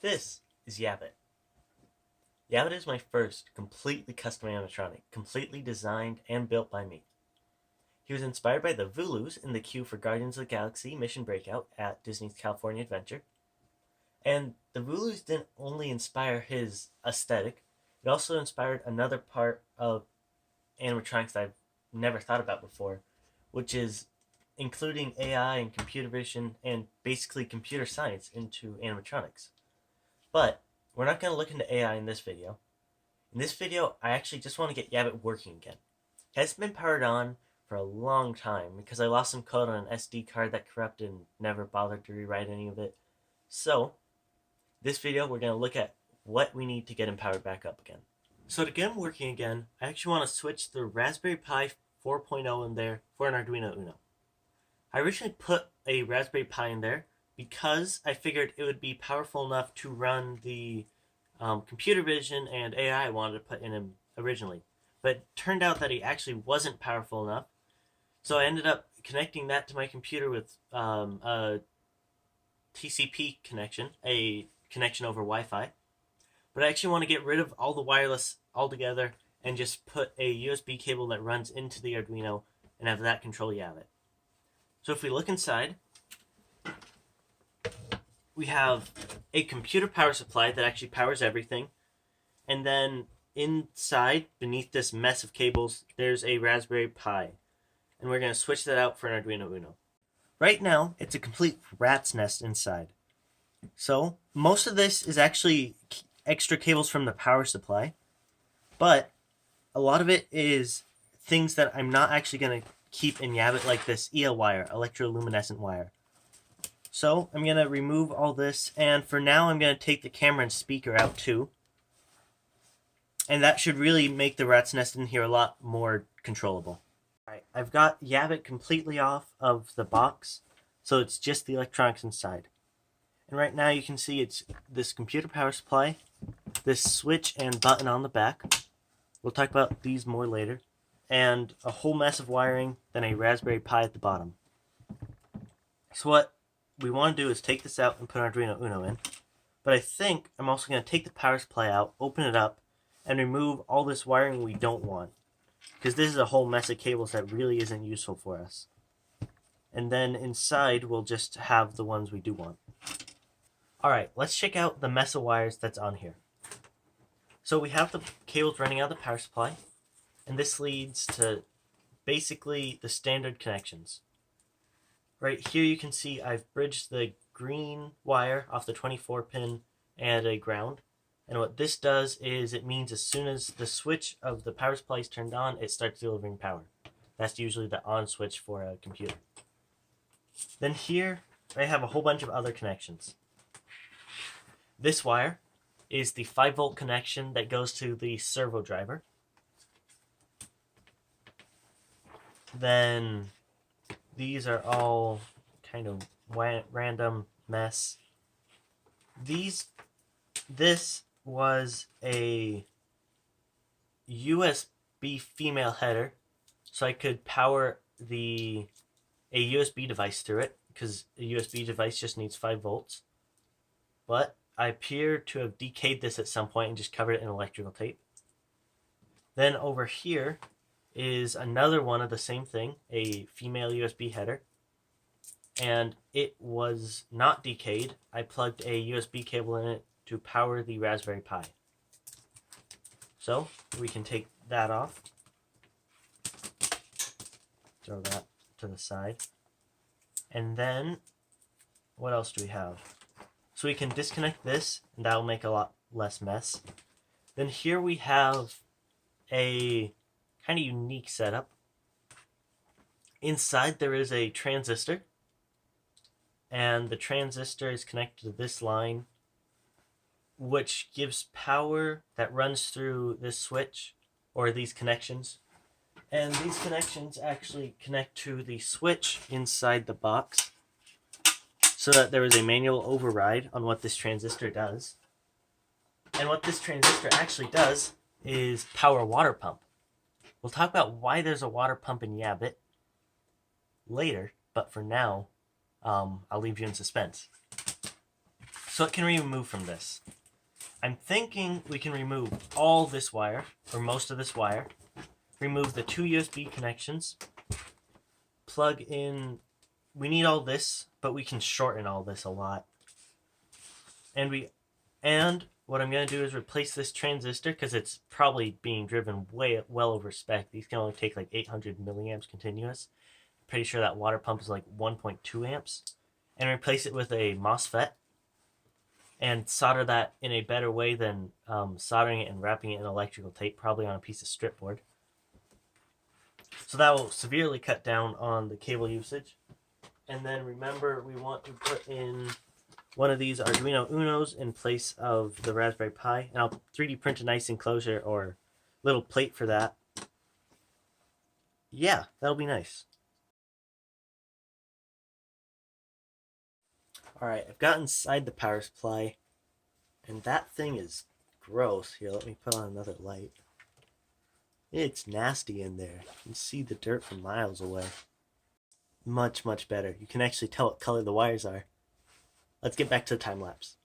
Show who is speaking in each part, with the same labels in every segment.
Speaker 1: This is Yaabit. Yaabit is my first completely custom animatronic, completely designed and built by me. He was inspired by the Vooloos in the queue for Guardians of the Galaxy Mission Breakout at Disney's California Adventure. And the Vooloos didn't only inspire his aesthetic, it also inspired another part of animatronics that I've never thought about before, which is including AI and computer vision and basically computer science into animatronics. But we're not going to look into AI in this video. In this video, I actually just want to get Yaabit working again. It hasn't been powered on for a long time because I lost some code on an SD card that corrupted and never bothered to rewrite any of it. So, this video we're going to look at what we need to get him powered back up again. So to get him working again, I actually want to switch the Raspberry Pi 4.0 in there for an Arduino Uno. I originally put a Raspberry Pi in there because I figured it would be powerful enough to run the computer vision and AI I wanted to put in him originally. But it turned out that he actually wasn't powerful enough, so I ended up connecting that to my computer with a TCP connection, a connection over Wi-Fi. But I actually want to get rid of all the wireless altogether and just put a USB cable that runs into the Arduino and have that control Yaabit. So if we look inside, we have a computer power supply that actually powers everything. And then inside, beneath this mess of cables, there's a Raspberry Pi. And we're going to switch that out for an Arduino Uno. Right now, it's a complete rat's nest inside. So most of this is actually extra cables from the power supply, but a lot of it is things that I'm not actually going to keep in Yaabit, like this EL wire, electroluminescent wire. So I'm going to remove all this, and for now I'm going to take the camera and speaker out too. And that should really make the rat's nest in here a lot more controllable. Alright, I've got Yaabit completely off of the box, so it's just the electronics inside. And right now you can see it's this computer power supply, this switch and button on the back. We'll talk about these more later. And a whole mess of wiring, then a Raspberry Pi at the bottom. So what we want to do is take this out and put an Arduino Uno in. But I think I'm also going to take the power supply out, open it up, and remove all this wiring we don't want. Because this is a whole mess of cables that really isn't useful for us. And then inside we'll just have the ones we do want. Alright, let's check out the mess of wires that's on here. So we have the cables running out of the power supply, and this leads to basically the standard connections. Right here you can see I've bridged the green wire off the 24 pin and a ground. And what this does is it means as soon as the switch of the power supply is turned on, it starts delivering power. That's usually the on switch for a computer. Then here I have a whole bunch of other connections. This wire is the 5-volt connection that goes to the servo driver. Then these are all kind of random mess. This was a USB female header, so I could power a USB device through it, because a USB device just needs 5 volts. But I appear to have decayed this at some point and just covered it in electrical tape. Then over here is another one of the same thing, a female USB header. And it was not decayed. I plugged a USB cable in it to power the Raspberry Pi. So we can take that off. Throw that to the side. And then, what else do we have? So we can disconnect this, and that will make a lot less mess. Then here we have a kind of unique setup. Inside there is a transistor, and the transistor is connected to this line, which gives power that runs through this switch, or these connections. And these connections actually connect to the switch inside the box, so that there is a manual override on what this transistor does. And what this transistor actually does is power a water pump. We'll talk about why there's a water pump in Yaabit later, but for now, I'll leave you in suspense. So what can we remove from this? I'm thinking we can remove all this wire, or most of this wire, remove the 2 USB connections, plug in, we need all this, but we can shorten all this a lot. And what I'm going to do is replace this transistor, because it's probably being driven well over spec. These can only take like 800 milliamps continuous. Pretty sure that water pump is like 1.2 amps. And replace it with a MOSFET. And solder that in a better way than soldering it and wrapping it in electrical tape, probably on a piece of strip board. So that will severely cut down on the cable usage. And then remember, we want to put in one of these Arduino Unos in place of the Raspberry Pi. And I'll 3D print a nice enclosure or little plate for that. Yeah, that'll be nice. Alright, I've got inside the power supply, and that thing is gross. Here, let me put on another light. It's nasty in there. You can see the dirt from miles away. Much, much better. You can actually tell what color the wires are. Let's get back to the time lapse.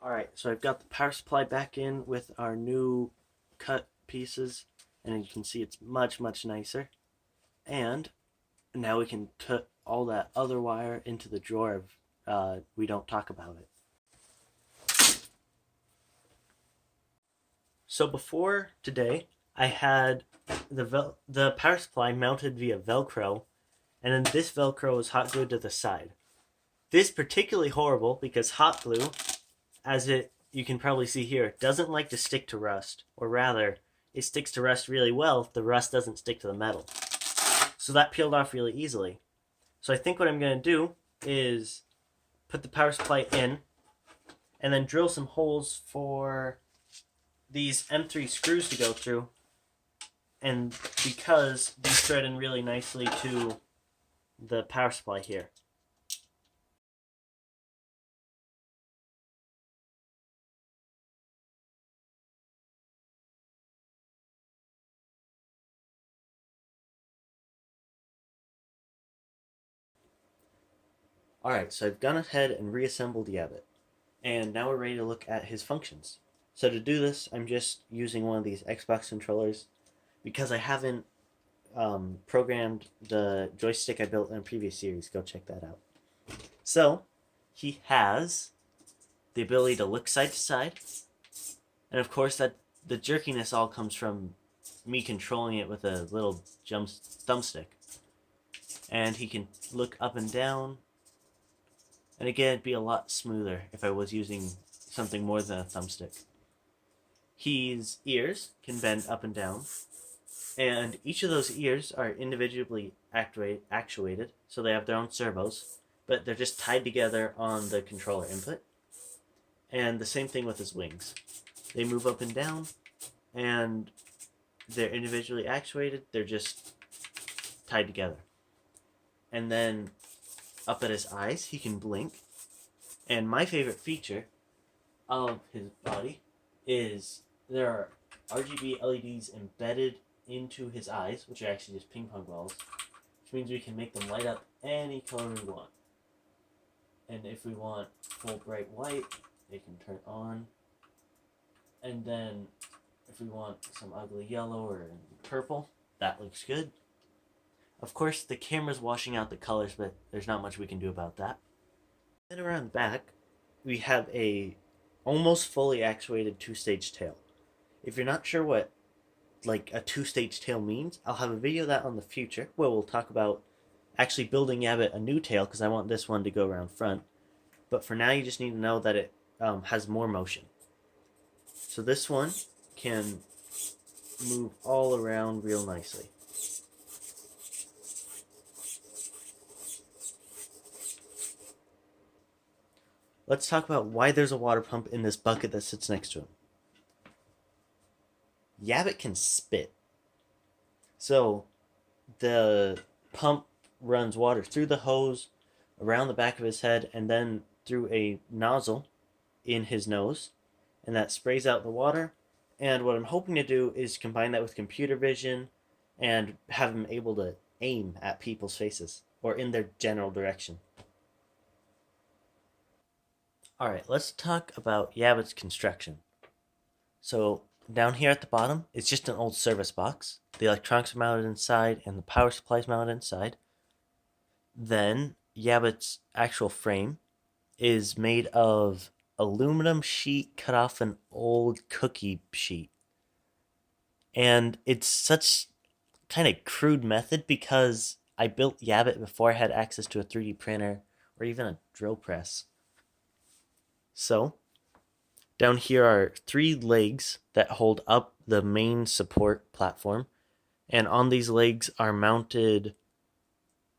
Speaker 1: Alright, so I've got the power supply back in with our new cut pieces, and you can see it's much, much nicer. And now we can put all that other wire into the drawer of we don't talk about it. So before today, I had the power supply mounted via Velcro, and then this Velcro was hot glued to the side. This particularly horrible because hot glue, as you can probably see here, doesn't like to stick to rust, or rather, it sticks to rust really well if the rust doesn't stick to the metal. So that peeled off really easily. So I think what I'm going to do is put the power supply in, and then drill some holes for these M3 screws to go through, and because these thread in really nicely to the power supply here. Alright, so I've gone ahead and reassembled Yaabit, and now we're ready to look at his functions. So to do this, I'm just using one of these Xbox controllers because I haven't programmed the joystick I built in a previous series. Go check that out. So, he has the ability to look side to side, and of course that the jerkiness all comes from me controlling it with a little thumbstick. And he can look up and down, and again, it'd be a lot smoother if I was using something more than a thumbstick. His ears can bend up and down, and each of those ears are individually actuated, so they have their own servos, but they're just tied together on the controller input. And the same thing with his wings. They move up and down, and they're individually actuated, they're just tied together. And then up at his eyes, he can blink. And my favorite feature of his body is there are RGB LEDs embedded into his eyes, which are actually just ping pong balls, which means we can make them light up any color we want. And if we want full bright white, they can turn on. And then if we want some ugly yellow or purple, that looks good. Of course, the camera's washing out the colors, but there's not much we can do about that. Then around the back, we have a almost fully actuated two-stage tail. If you're not sure what like a two-stage tail means, I'll have a video of that on the future where we'll talk about actually building Yaabit a new tail, because I want this one to go around front. But for now, you just need to know that it has more motion. So this one can move all around real nicely. Let's talk about why there's a water pump in this bucket that sits next to him. Yaabit can spit. So the pump runs water through the hose, around the back of his head, and then through a nozzle in his nose. and that sprays out the water. And what I'm hoping to do is combine that with computer vision and have them able to aim at people's faces or in their general direction. All right, let's talk about Yaabit's construction. So down here at the bottom, it's just an old service box. The electronics are mounted inside and the power supply is mounted inside. Then Yaabit's actual frame is made of aluminum sheet cut off an old cookie sheet. And it's such kind of crude method because I built Yaabit before I had access to a 3D printer or even a drill press. So down here are 3 legs that hold up the main support platform, and on these legs are mounted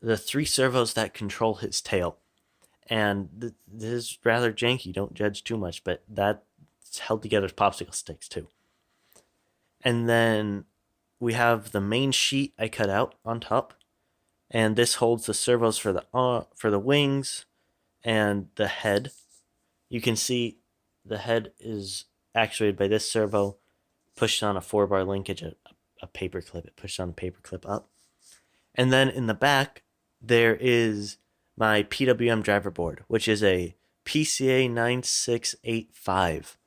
Speaker 1: the 3 servos that control his tail. And this is rather janky, don't judge too much, but that's held together with popsicle sticks too. And then we have the main sheet I cut out on top, and this holds the servos for the wings and the head. You can see the head is actuated by this servo pushed on a 4-bar linkage, a paper clip. It pushes on a paper clip up. And then in the back, there is my PWM driver board, which is a PCA 9685.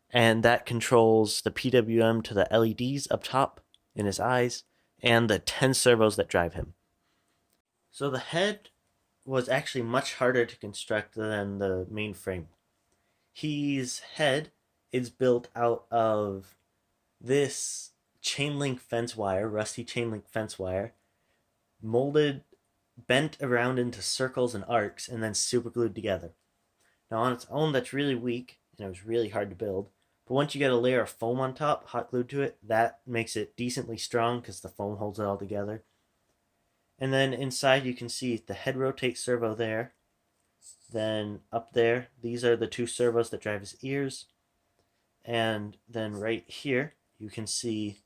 Speaker 1: And that controls the PWM to the LEDs up top in his eyes and the 10 servos that drive him. So the head was actually much harder to construct than the main frame. His head is built out of this chain link fence wire, rusty chain link fence wire, molded, bent around into circles and arcs, and then super glued together. Now on its own, that's really weak, and it was really hard to build. But once you get a layer of foam on top, hot glued to it, that makes it decently strong because the foam holds it all together. And then inside you can see the head rotate servo there. Then up there, these are the 2 servos that drive his ears. And then right here, you can see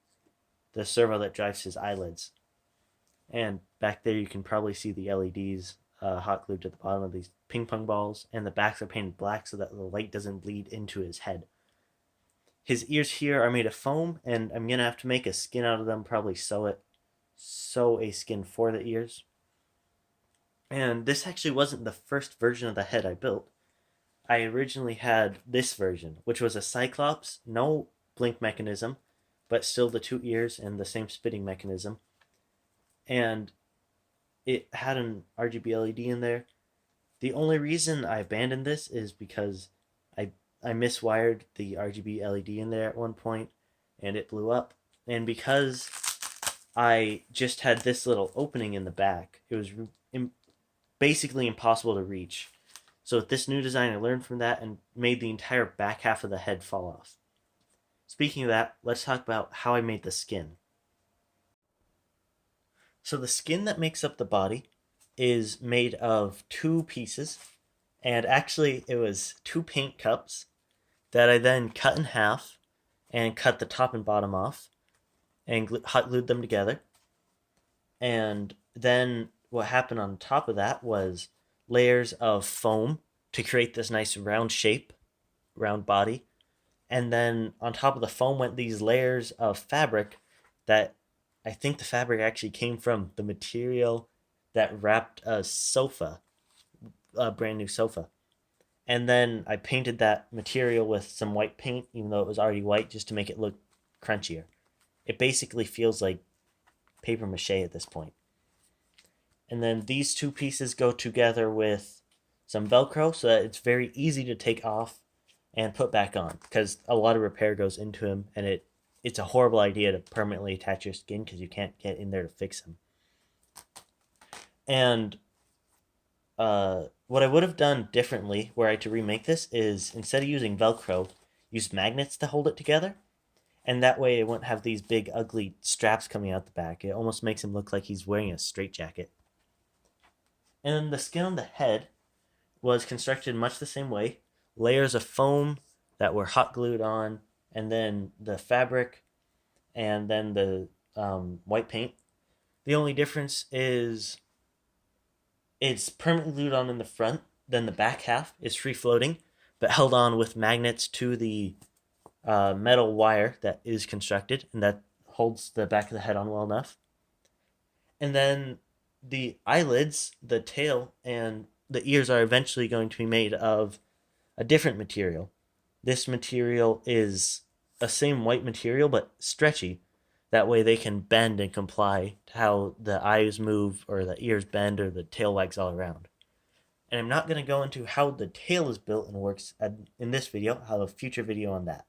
Speaker 1: the servo that drives his eyelids. And back there, you can probably see the LEDs hot glued to the bottom of these ping pong balls. And the backs are painted black so that the light doesn't bleed into his head. His ears here are made of foam, and I'm going to have to make a skin out of them, probably sew a skin for the ears. And this actually wasn't the first version of the head I built. I originally had this version, which was a Cyclops, no blink mechanism, but still the 2 ears and the same spitting mechanism. And it had an RGB LED in there. The only reason I abandoned this is because I miswired the RGB LED in there at one point, and it blew up. And because I just had this little opening in the back, it was basically impossible to reach. So with this new design, I learned from that and made the entire back half of the head fall off. Speaking of that, let's talk about how I made the skin. So the skin that makes up the body is made of 2 pieces, and actually it was 2 paint cups that I then cut in half and cut the top and bottom off and hot glued them together. And then what happened on top of that was layers of foam to create this nice round shape, round body. And then on top of the foam went these layers of fabric that I think the fabric actually came from the material that wrapped a sofa, a brand new sofa. And then I painted that material with some white paint, even though it was already white, just to make it look crunchier. It basically feels like paper mache at this point. And then these 2 pieces go together with some Velcro so that it's very easy to take off and put back on, because a lot of repair goes into him, and it's a horrible idea to permanently attach your skin because you can't get in there to fix him. And what I would have done differently were I to remake this is, instead of using Velcro, use magnets to hold it together. And that way it won't have these big ugly straps coming out the back. It almost makes him look like he's wearing a straitjacket. And then the skin on the head was constructed much the same way. Layers of foam that were hot glued on, and then the fabric, and then the white paint. The only difference is it's permanently glued on in the front, then the back half is free floating, but held on with magnets to the metal wire that is constructed and that holds the back of the head on well enough. And then the eyelids, the tail, and the ears are eventually going to be made of a different material. This material is a same white material but stretchy. That way they can bend and comply to how the eyes move or the ears bend or the tail wags all around. And I'm not going to go into how the tail is built and works in this video. I'll have a future video on that.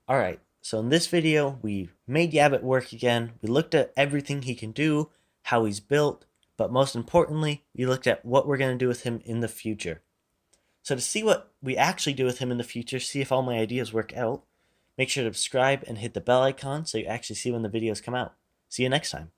Speaker 1: Alright, so in this video, we made Yaabit work again. We looked at everything he can do, how he's built, but most importantly, we looked at what we're going to do with him in the future. So to see what we actually do with him in the future, see if all my ideas work out, make sure to subscribe and hit the bell icon so you actually see when the videos come out. See you next time.